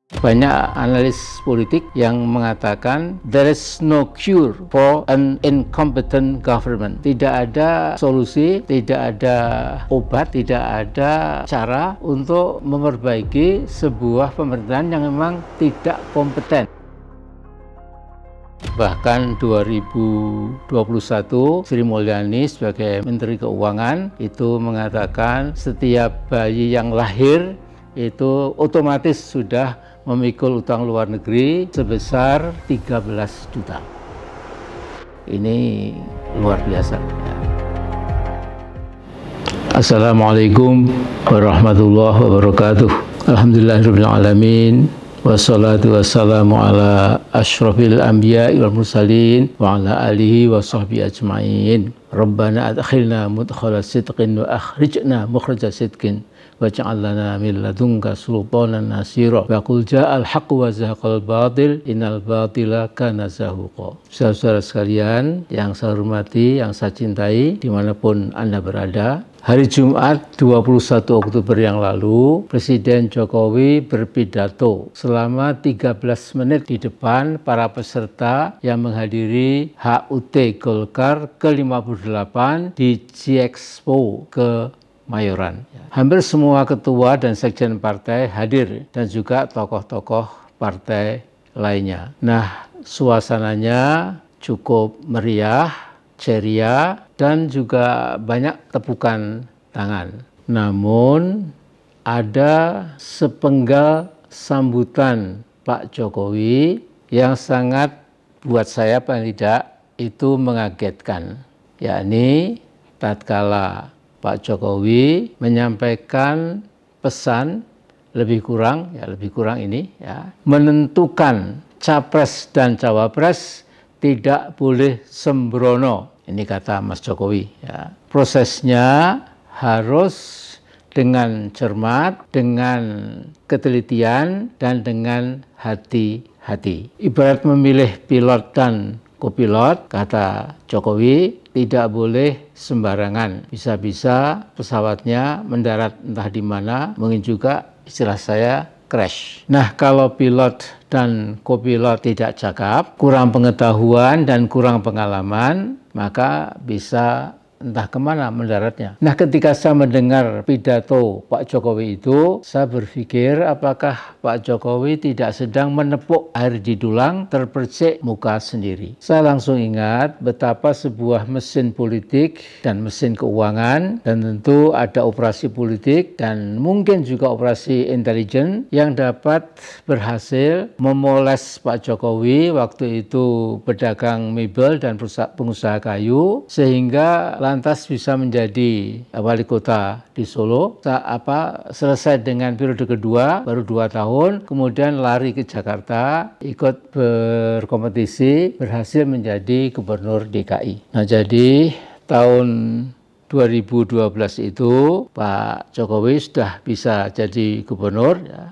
Banyak analis politik yang mengatakan there is no cure for an incompetent government. Tidak ada solusi, tidak ada obat, tidak ada cara untuk memperbaiki sebuah pemerintahan yang memang tidak kompeten. Bahkan 2021 Sri Mulyani sebagai Menteri Keuangan itu mengatakan setiap bayi yang lahir itu otomatis sudah memikul utang luar negeri sebesar 13 juta. Ini luar biasa. Assalamualaikum warahmatullahi wabarakatuh. Alhamdulillahirabbil alamin. Wassalatu wassalamu ala asyrafil anbiya wal mursalin wa ala alihi wa sahbihi ajma'in. Rabbana adkhilna mudkhala sidqin wa akhrijna mukhraja sidqin waj'al lana min ladunka sultanan nasira wa qul ja'al haqqu wa zahaqal batil innal batila kana zahuqa. Saudara-saudara sekalian yang saya hormati, yang saya cintai dimanapun Anda berada, hari Jumat 21 Oktober yang lalu Presiden Jokowi berpidato selama 13 menit di depan para peserta yang menghadiri HUT Golkar ke-58 di G-Expo ke Mayoran. Hampir semua ketua dan sekjen partai hadir dan juga tokoh-tokoh partai lainnya. Nah, suasananya cukup meriah, ceria, dan juga banyak tepukan tangan. Namun ada sepenggal sambutan Pak Jokowi yang sangat buat saya paling tidak itu mengagetkan, yakni tatkala Pak Jokowi menyampaikan pesan lebih kurang ini ya, menentukan capres dan cawapres tidak boleh sembrono. Ini kata Mas Jokowi ya. Prosesnya harus dengan cermat, dengan ketelitian, dan dengan hati-hati. Ibarat memilih pilot dan kopilot, kata Jokowi, tidak boleh sembarangan. Bisa-bisa pesawatnya mendarat entah di mana, mungkin juga istilah saya crash. Nah, kalau pilot dan kopilot tidak cakap, kurang pengetahuan dan kurang pengalaman, maka bisa entah kemana mendaratnya. Nah, ketika saya mendengar pidato Pak Jokowi itu, saya berpikir apakah Pak Jokowi tidak sedang menepuk air di dulang terpercik muka sendiri. Saya langsung ingat betapa sebuah mesin politik dan mesin keuangan, dan tentu ada operasi politik dan mungkin juga operasi intelijen yang dapat berhasil memoles Pak Jokowi waktu itu pedagang mebel dan pengusaha kayu, sehingga lantas bisa menjadi wali kota di Solo. Selesai dengan periode kedua, baru 2 tahun, kemudian lari ke Jakarta, ikut berkompetisi, berhasil menjadi gubernur DKI. Nah, jadi tahun 2012 itu Pak Jokowi sudah bisa jadi gubernur ya.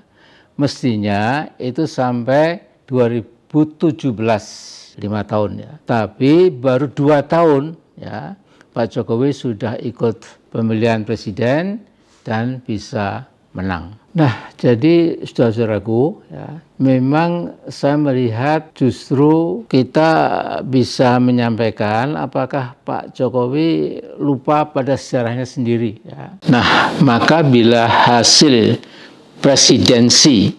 Mestinya itu sampai 2017, 5 tahun ya. Tapi baru 2 tahun ya, Pak Jokowi sudah ikut pemilihan presiden dan bisa menang. Nah, jadi saudara-saudaraku ya, memang saya melihat justru kita bisa menyampaikan apakah Pak Jokowi lupa pada sejarahnya sendiri ya. Nah, maka bila hasil presidensi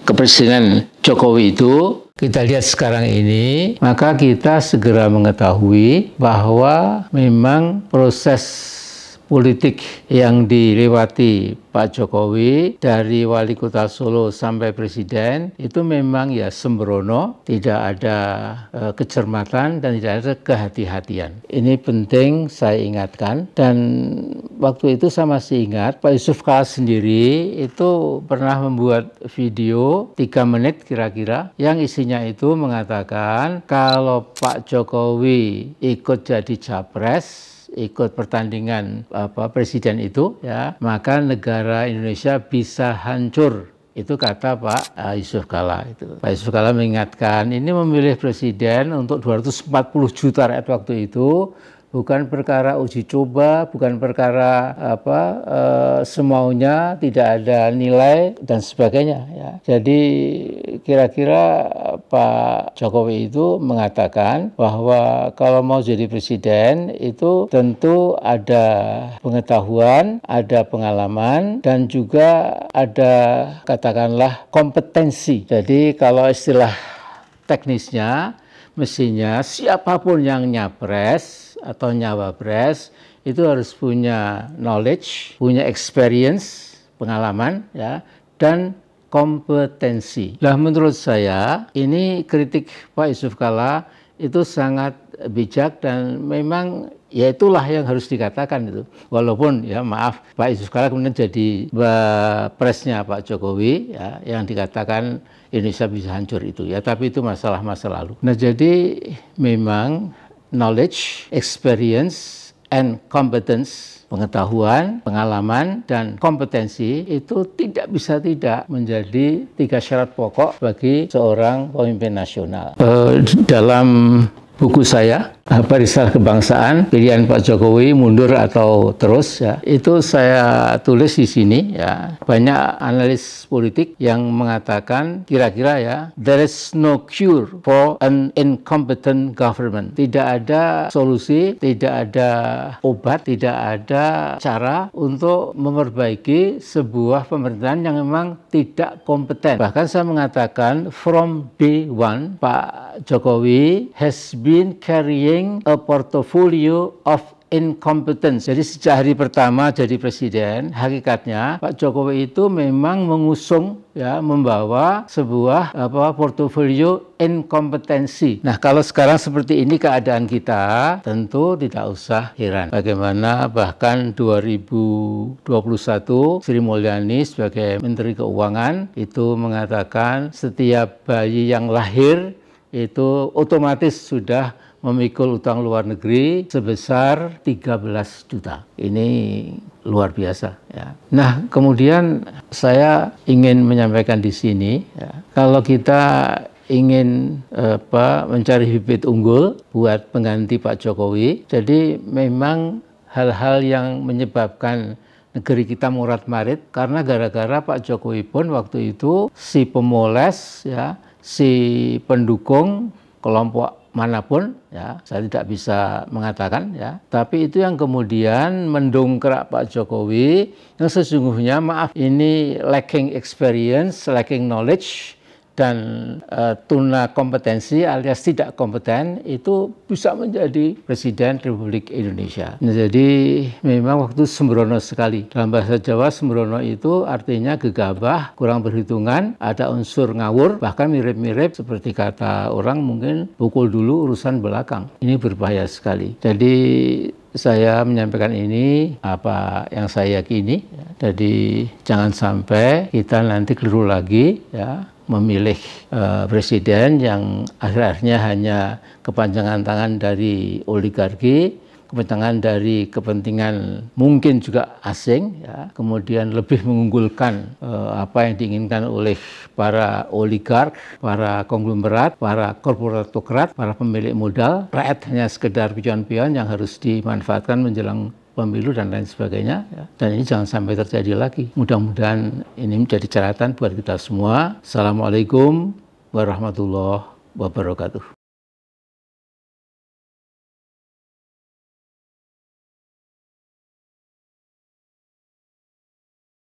kepresidenan Jokowi itu kita lihat sekarang ini, maka kita segera mengetahui bahwa memang proses politik yang dilewati Pak Jokowi dari wali kota Solo sampai presiden itu memang ya sembrono, tidak ada kecermatan dan tidak ada kehati-hatian. Ini penting saya ingatkan, dan waktu itu saya masih ingat Pak Yusuf Kala sendiri itu pernah membuat video 3 menit kira-kira yang isinya itu mengatakan kalau Pak Jokowi ikut jadi capres, ikut pertandingan presiden itu ya, maka negara Indonesia bisa hancur. Itu kata Pak Yusuf Kala itu. Pak Yusuf Kala mengingatkan ini memilih presiden untuk 240 juta rakyat waktu itu bukan perkara uji coba, bukan perkara semaunya, tidak ada nilai dan sebagainya ya. Jadi kira-kira Pak Jokowi itu mengatakan bahwa kalau mau jadi presiden itu tentu ada pengetahuan, ada pengalaman, dan juga ada katakanlah kompetensi. Jadi kalau istilah teknisnya mestinya siapapun yang nyapres atau nyawapres itu harus punya knowledge, punya experience, pengalaman ya, dan kompetensi. Nah, menurut saya ini kritik Pak Yusuf Kalla itu sangat bijak dan memang ya itulah yang harus dikatakan itu. Walaupun ya maaf Pak Yusuf Kalla kemudian jadi presnya Pak Jokowi ya, yang dikatakan Indonesia bisa hancur itu ya, tapi itu masalah masa lalu. Nah, jadi memang knowledge, experience, and competence, pengetahuan, pengalaman, dan kompetensi itu tidak bisa tidak menjadi 3 syarat pokok bagi seorang pemimpin nasional. Dalam buku saya, Risalah Kebangsaan, pilihan Pak Jokowi mundur atau terus ya, itu saya tulis di sini ya. Banyak analis politik yang mengatakan kira-kira ya, there is no cure for an incompetent government. Tidak ada solusi, tidak ada obat, tidak ada cara untuk memperbaiki sebuah pemerintahan yang memang tidak kompeten. Bahkan saya mengatakan from day one Pak Jokowi has been carrying a portfolio of incompetence. Jadi sejak hari pertama jadi presiden, hakikatnya Pak Jokowi itu memang mengusung ya, membawa sebuah portofolio inkompetensi. Nah, kalau sekarang seperti ini keadaan kita, tentu tidak usah heran. Bagaimana bahkan 2021 Sri Mulyani sebagai Menteri Keuangan itu mengatakan setiap bayi yang lahir itu otomatis sudah memikul utang luar negeri sebesar 13 juta. Ini luar biasa ya. Nah, kemudian saya ingin menyampaikan di sini ya, kalau kita ingin mencari bibit unggul buat pengganti Pak Jokowi, jadi memang hal-hal yang menyebabkan negeri kita morat-marit karena gara-gara Pak Jokowi pun waktu itu si pemoles ya, si pendukung kelompok manapun ya, saya tidak bisa mengatakan ya, tapi itu yang kemudian mendongkrak Pak Jokowi yang sesungguhnya maaf ini lacking experience, lacking knowledge, dan tuna kompetensi alias tidak kompeten itu bisa menjadi Presiden Republik Indonesia. Nah, jadi memang waktu sembrono sekali. Dalam bahasa Jawa sembrono itu artinya gegabah, kurang berhitungan, ada unsur ngawur, bahkan mirip-mirip seperti kata orang mungkin pukul dulu urusan belakang. Ini berbahaya sekali. Jadi saya menyampaikan ini apa yang saya yakini. Jadi jangan sampai kita nanti keliru lagi ya, memilih presiden yang akhir-akhirnya hanya kepanjangan tangan dari oligarki, kepentingan dari kepentingan mungkin juga asing ya, kemudian lebih mengunggulkan apa yang diinginkan oleh para oligark, para konglomerat, para korporatokrat, para pemilik modal. Rakyat hanya sekedar pion-pion yang harus dimanfaatkan menjelang pemilu dan lain sebagainya ya. Dan ini jangan sampai terjadi lagi. Mudah-mudahan ini menjadi catatan buat kita semua. Assalamualaikum warahmatullahi wabarakatuh.